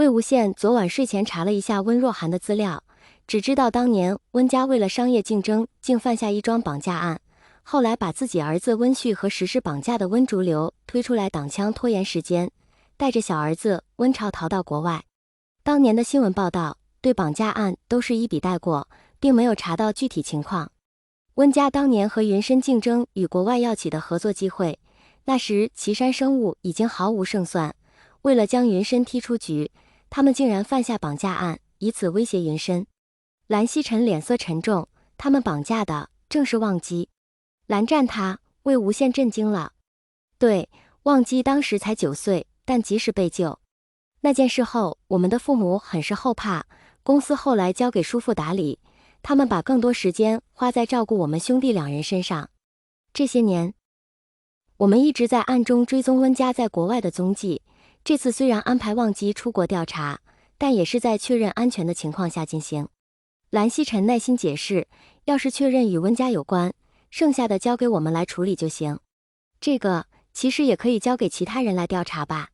魏无羡昨晚睡前查了一下温若寒的资料，只知道当年温家为了商业竞争，竟犯下一桩绑架案，后来把自己儿子温煦和实施绑架的温竹流推出来挡枪拖延时间，带着小儿子温潮逃到国外。当年的新闻报道对绑架案都是一笔带过，并没有查到具体情况。温家当年和云深竞争与国外药企的合作机会，那时岐山生物已经毫无胜算，为了将云深踢出局，他们竟然犯下绑架案，以此威胁云深。蓝曦臣脸色沉重，他们绑架的正是忘机。蓝战他，魏无羡震惊了。对，忘机当时才9岁，但及时被救。那件事后，我们的父母很是后怕，公司后来交给叔父打理，他们把更多时间花在照顾我们兄弟2人身上。这些年，我们一直在暗中追踪温家在国外的踪迹，这次虽然安排忘机出国调查，但也是在确认安全的情况下进行。蓝曦臣耐心解释，要是确认与温家有关，剩下的交给我们来处理就行。这个其实也可以交给其他人来调查吧。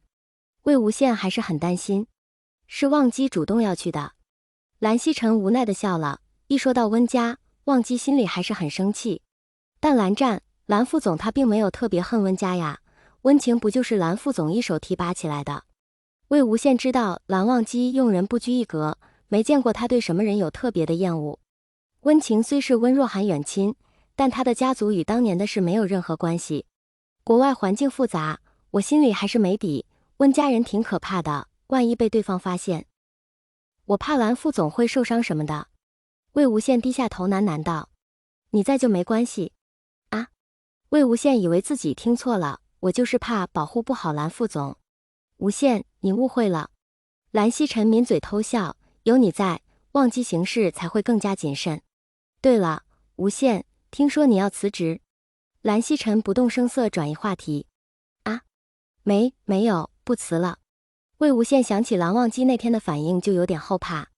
魏无羡还是很担心，是忘机主动要去的。蓝曦臣无奈地笑了，一说到温家，忘机心里还是很生气。但蓝副总他并没有特别恨温家呀，温情不就是蓝副总一手提拔起来的？魏无羡知道蓝忘机用人不拘一格，没见过他对什么人有特别的厌恶。温情虽是温若寒远亲，但他的家族与当年的事没有任何关系。国外环境复杂，我心里还是没底，温家人挺可怕的，万一被对方发现，我怕蓝副总会受伤什么的。魏无羡低下头喃喃道：“你在就没关系。”啊？魏无羡以为自己听错了，我就是怕保护不好蓝副总。无羡，你误会了。蓝曦臣抿嘴偷笑，有你在，忘机行事才会更加谨慎。对了，无羡，听说你要辞职？蓝曦臣不动声色转移话题。啊？没有，不辞了。魏无羡想起蓝忘机那天的反应就有点后怕。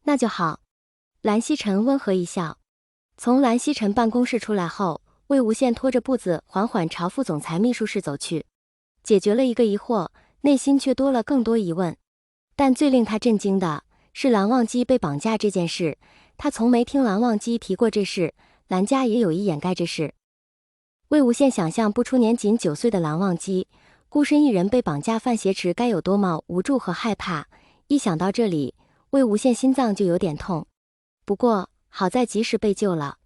那就好。蓝曦臣温和一笑。从蓝曦臣办公室出来后，魏无羡拖着步子缓缓朝副总裁秘书室走去，解决了一个疑惑，内心却多了更多疑问。但最令他震惊的是蓝忘机被绑架这件事，他从没听蓝忘机提过这事，蓝家也有意掩盖这事。魏无羡想象不出年仅9岁的蓝忘机孤身一人被绑架犯挟持该有多么无助和害怕，一想到这里，魏无羡心脏就有点痛。不过好在及时被救了。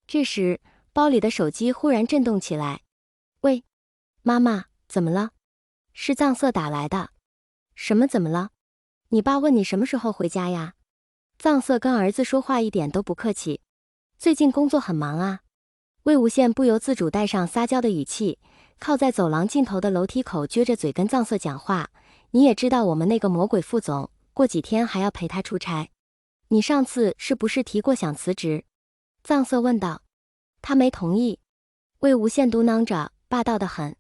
这时包里的手机忽然震动起来。喂，妈妈，怎么了？是藏色打来的。什么怎么了？你爸问你什么时候回家呀？藏色跟儿子说话一点都不客气。最近工作很忙啊。魏无羡不由自主带上撒娇的语气，靠在走廊尽头的楼梯口撅着嘴跟藏色讲话。你也知道我们那个魔鬼副总，过几天还要陪他出差。你上次是不是提过想辞职？藏色问道。他没同意。魏无羡嘟囔着，霸道得很。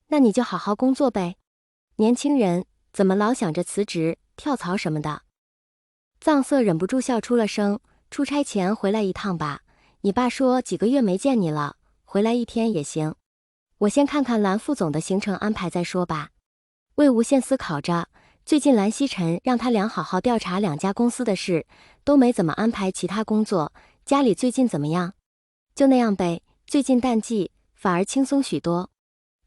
那你就好好工作呗。年轻人怎么老想着辞职、跳槽什么的？藏色忍不住笑出了声。出差前回来一趟吧，你爸说几个月没见你了，回来1天也行。我先看看蓝副总的行程安排再说吧。魏无羡思考着，最近蓝曦臣让他俩好好调查2家公司的事，都没怎么安排其他工作。家里最近怎么样？就那样呗，最近淡季，反而轻松许多。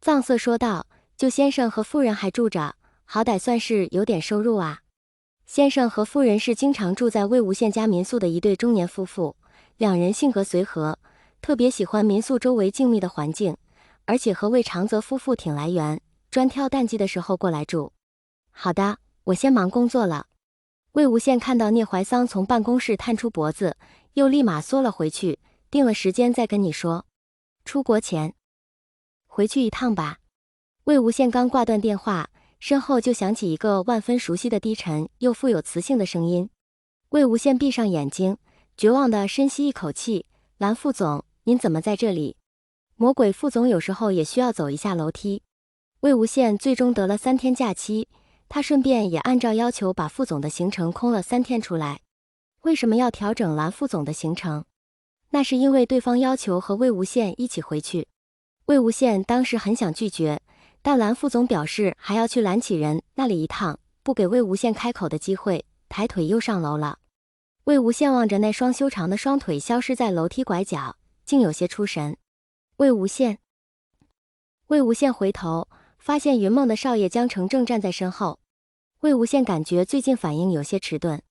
藏色说道，就先生和夫人还住着，好歹算是有点收入啊。先生和夫人是经常住在魏无羡家民宿的一对中年夫妇，2人性格随和，特别喜欢民宿周围静谧的环境，而且和魏长泽夫妇挺来缘，专挑淡季的时候过来住。好的，我先忙工作了。魏无羡看到聂怀桑从办公室探出脖子，又立马缩了回去，定了时间再跟你说。出国前回去一趟吧。魏无羡刚挂断电话，身后就响起一个万分熟悉的低沉又富有磁性的声音。魏无羡闭上眼睛，绝望地深吸一口气。蓝副总，您怎么在这里？魔鬼副总有时候也需要走一下楼梯。魏无羡最终得了3天假期，他顺便也按照要求把副总的行程空了3天出来。为什么要调整蓝副总的行程？那是因为对方要求和魏无羡一起回去。魏无羡当时很想拒绝，但蓝副总表示还要去蓝启仁那里一趟，不给魏无羡开口的机会，抬腿又上楼了。魏无羡望着那双修长的双腿消失在楼梯拐角，竟有些出神。魏无羡回头，发现云梦的少爷江澄正站在身后。魏无羡感觉最近反应有些迟钝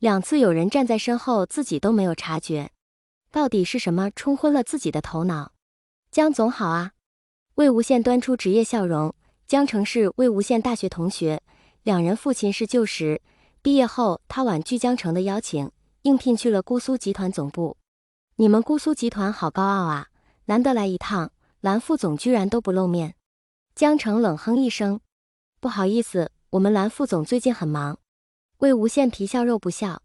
，2次有人站在身后，自己都没有察觉。到底是什么冲昏了自己的头脑？江总好啊！魏无羡端出职业笑容。江澄是魏无羡大学同学，2人父亲是旧识。毕业后，他婉拒江澄的邀请，应聘去了姑苏集团总部。你们姑苏集团好高傲啊，难得来一趟，蓝副总居然都不露面。江澄冷哼一声，不好意思，我们蓝副总最近很忙。魏无羡皮笑肉不笑，